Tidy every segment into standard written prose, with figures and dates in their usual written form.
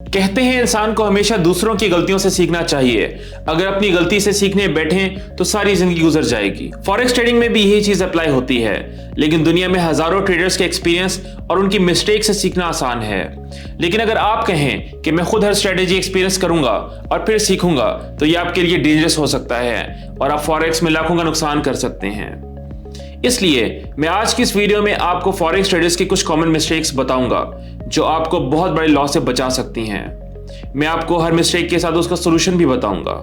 कहते हैं इंसान को हमेशा दूसरों की गलतियों से सीखना चाहिए। अगर अपनी गलती से सीखने बैठें तो सारी जिंदगी गुजर जाएगी। फॉरेक्स ट्रेडिंग में भी यही चीज अप्लाई होती है, लेकिन दुनिया में हजारों ट्रेडर्स के एक्सपीरियंस और उनकी मिस्टेक से सीखना आसान है। लेकिन अगर आप कहें कि मैं खुद हर स्ट्रेटेजी एक्सपीरियंस करूंगा और फिर सीखूंगा, तो यह आपके लिए डेंजरस हो सकता है और आप फॉरेक्स में लाखों का नुकसान कर सकते हैं। इसलिए मैं आज की इस वीडियो में आपको फॉरेक्स ट्रेडर्स की कुछ कॉमन मिस्टेक्स बताऊंगा जो आपको बहुत बड़े लॉस से बचा सकती हैं। मैं आपको हर मिस्टेक के साथ उसका सॉल्यूशन भी बताऊंगा।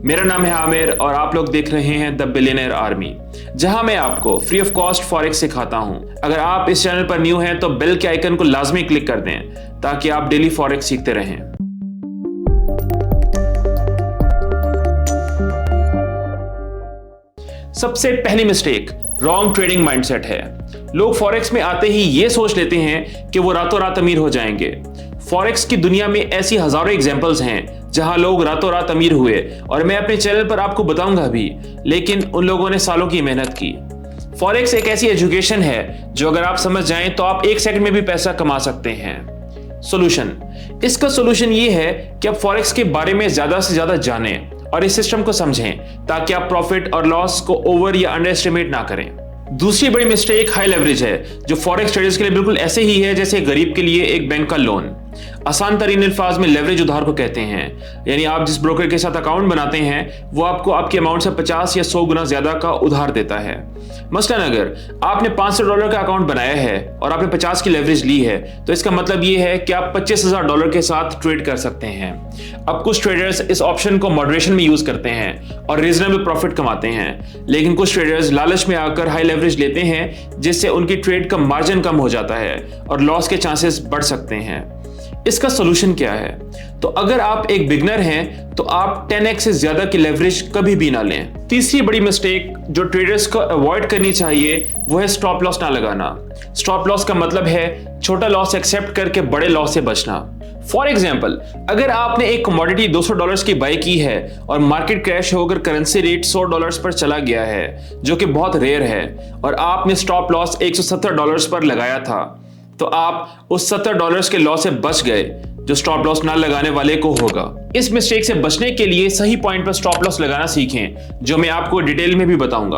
मेरा नाम है आमिर और आप लोग देख रहे हैं द बिलियनेयर आर्मी, जहां मैं आपको फ्री ऑफ कॉस्ट फॉरेक्स सिखाता हूं। अगर आप इस चैनल पर न्यू हैं तो बेल के आइकन को लाजमी क्लिक कर दें ताकि आप डेली फॉरेक्स सीखते रहें। सबसे पहली मिस्टेक रॉन्ग ट्रेडिंग माइंडसेट है। लोग फॉरेक्स में आते ही ये सोच लेते हैं कि वो रातों रात अमीर हो जाएंगे। फॉरेक्स की दुनिया में ऐसी हजारों एग्जांपल्स हैं जहां लोग रातों रात अमीर हुए और मैं अपने चैनल पर आपको बताऊंगा भी, लेकिन उन लोगों ने सालों की मेहनत की। फॉरेक्स एक ऐसी एजुकेशन है जो अगर आप समझ जाएं तो आप 1 सेकंड में भी पैसा कमा सकते हैं। सॉल्यूशन, इसका सॉल्यूशन ये है कि आप फॉरेक्स के बारे में ज्यादा से ज्यादा जानें और इस सिस्टम को समझें ताकि आप प्रॉफिट और लॉस को ओवर या अंडर एस्टिमेट ना करें। दूसरी बड़ी मिस्टेक हाई लेवरेज है, जो फॉरेक्स ट्रेडर्स के लिए बिल्कुल ऐसे ही है जैसे गरीब के लिए एक बैंक का लोन। आसान तरीन अल्फाज में लेवरेज उधार को कहते हैं, यानी आप जिस ब्रोकर के साथ अकाउंट बनाते हैं वो आपको आपके अमाउंट से 50 या 100 गुना ज्यादा का उधार देता है। मसलन अगर आपने $500 का अकाउंट बनाया है और आपने 50 की लेवरेज ली है, तो इसका मतलब ये है कि आप $25,000 के साथ ट्रेड कर सकते हैं। अब कुछ ट्रेडर्स इस ऑप्शन को मॉडरेशन में यूज करते हैं और रीजनेबल प्रॉफिट कमाते हैं, लेकिन कुछ ट्रेडर्स लालच में आकर हाई लेवरेज लेते हैं जिससे उनकी ट्रेड का मार्जिन कम हो जाता है और लॉस के चांसेस बढ़ सकते हैं। इसका सॉल्यूशन क्या है? तो अगर आप एक बिगनर हैं तो आप 10x से ज्यादा की लेवरेज कभी भी ना लें। तीसरी बड़ी मिस्टेक जो ट्रेडर्स को अवॉइड करनी चाहिए वो है स्टॉप लॉस ना लगाना। स्टॉप लॉस का मतलब है छोटा लॉस एक्सेप्ट करके बड़े लॉस से बचना। फॉर एग्जाम्पल, अगर आपने एक कमोडिटी $200 की बाई की है और मार्केट क्रैश होकर करेंसी रेट $100 पर चला गया है, जो कि बहुत रेयर है, और आपने स्टॉप लॉस $170 पर लगाया था, तो आप उस $70 के लॉस से बच गए जो स्टॉप लॉस ना लगाने वाले को होगा। इस मिस्टेक से बचने के लिए सही पॉइंट पर स्टॉप लॉस लगाना सीखें, जो मैं आपको डिटेल में भी बताऊंगा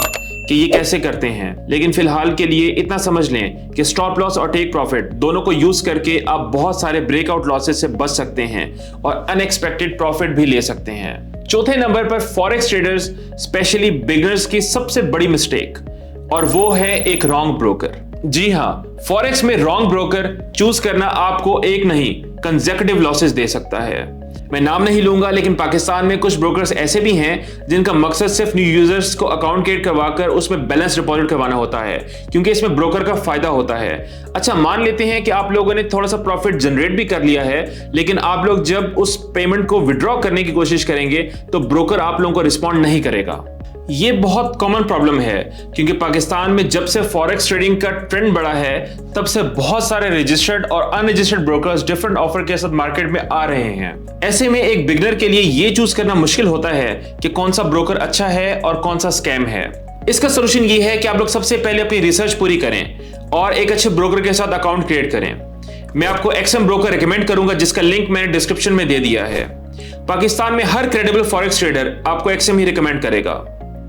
कि ये कैसे करते हैं। लेकिन फिलहाल के लिए इतना समझ लें कि स्टॉप लॉस और टेक प्रॉफिट दोनों को यूज करके आप बहुत सारे ब्रेकआउट लॉसेस से बच सकते हैं और अनएक्सपेक्टेड प्रॉफिट भी ले सकते हैं। चौथे नंबर पर फॉरेक्स ट्रेडर्स स्पेशली बिगिनर्स की सबसे बड़ी मिस्टेक, और वो है एक रॉन्ग ब्रोकर। जी हाँ, फॉरेक्स में रॉन्ग ब्रोकर चूज करना आपको एक नहीं कंसेक्यूटिव लॉसेस दे सकता है। मैं नाम नहीं लूंगा, लेकिन पाकिस्तान में कुछ ब्रोकर्स ऐसे भी हैं जिनका मकसद सिर्फ न्यू यूजर्स को अकाउंट क्रिएट करवाकर उसमें बैलेंस डिपॉजिट करवाना होता है, क्योंकि इसमें ब्रोकर का फायदा होता है। अच्छा, मान लेते हैं कि आप लोगों ने थोड़ा सा प्रॉफिट जनरेट भी कर लिया है, लेकिन आप लोग जब उस पेमेंट को विड्रॉ करने की कोशिश करेंगे तो ब्रोकर आप लोगों को रिस्पॉन्ड नहीं करेगा। ये बहुत कॉमन प्रॉब्लम है, क्योंकि पाकिस्तान में जब से फॉरेक्स ट्रेडिंग का ट्रेंड बढ़ा है तब से बहुत सारे रजिस्टर्ड और अनरजिस्टर्ड ब्रोकर्स डिफरेंट ऑफर के साथ मार्केट में आ रहे हैं। ऐसे में एक बिगनर के लिए ये चूज करना मुश्किल होता है कि कौन सा ब्रोकर अच्छा है और कौन सा स्कैम है। इसका सोल्यूशन ये है कि आप लोग सबसे पहले अपनी रिसर्च पूरी करें और एक अच्छे ब्रोकर के साथ अकाउंट क्रिएट करें। मैं आपको एक्सएम ब्रोकर रिकमेंड करूंगा, जिसका लिंक मैंने डिस्क्रिप्शन में दे दिया है। पाकिस्तान में हर क्रेडिबल फॉरेक्स ट्रेडर आपको एक्सएम ही रिकमेंड करेगा।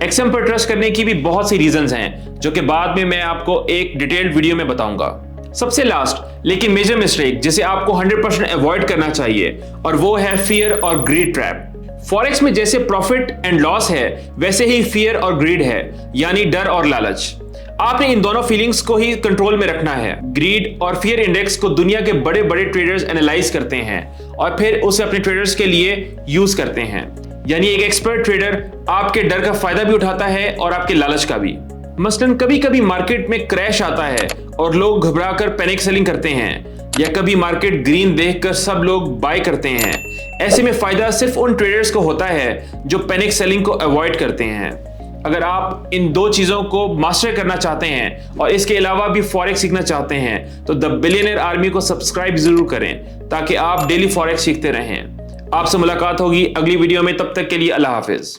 एक्सएम पर ट्रस्ट करने की भी बहुत सी रीजंस हैं, जो कि बाद में मैं आपको एक डिटेल्ड वीडियो में बताऊंगा। सबसे लास्ट लेकिन मेजर मिस्टेक जिसे आपको 100% अवॉइड करना चाहिए, और वो है फियर और ग्रीड ट्रैप। फॉरेक्स में जैसे प्रॉफिट एंड लॉस है, वैसे ही फियर और ग्रीड है, यानी डर और लालच। आपने इन दोनों फीलिंग्स को ही कंट्रोल में रखना है। ग्रीड और फियर इंडेक्स को दुनिया के बड़े बड़े ट्रेडर्स एनालाइज करते हैं और फिर उसे अपने ट्रेडर्स के लिए यूज करते हैं, यानी एक एक्सपर्ट ट्रेडर आपके डर का फायदा भी उठाता है और आपके लालच का भी। मसलन कभी कभी मार्केट में क्रैश आता है और लोग घबराकर पैनिक सेलिंग करते हैं, या कभी मार्केट ग्रीन देखकर सब लोग बाय करते हैं। ऐसे में फायदा सिर्फ उन ट्रेडर्स को होता है जो पैनिक सेलिंग को अवॉइड करते हैं। अगर आप इन दो चीजों को मास्टर करना चाहते हैं और इसके अलावा भी फॉरेक्स सीखना चाहते हैं, तो द बिलियनेयर आर्मी को सब्सक्राइब जरूर करें ताकि आप डेली फॉरेक्स सीखते रहें। आपसे मुलाकात होगी अगली वीडियो में, तब तक के लिए अल्लाह हाफिज।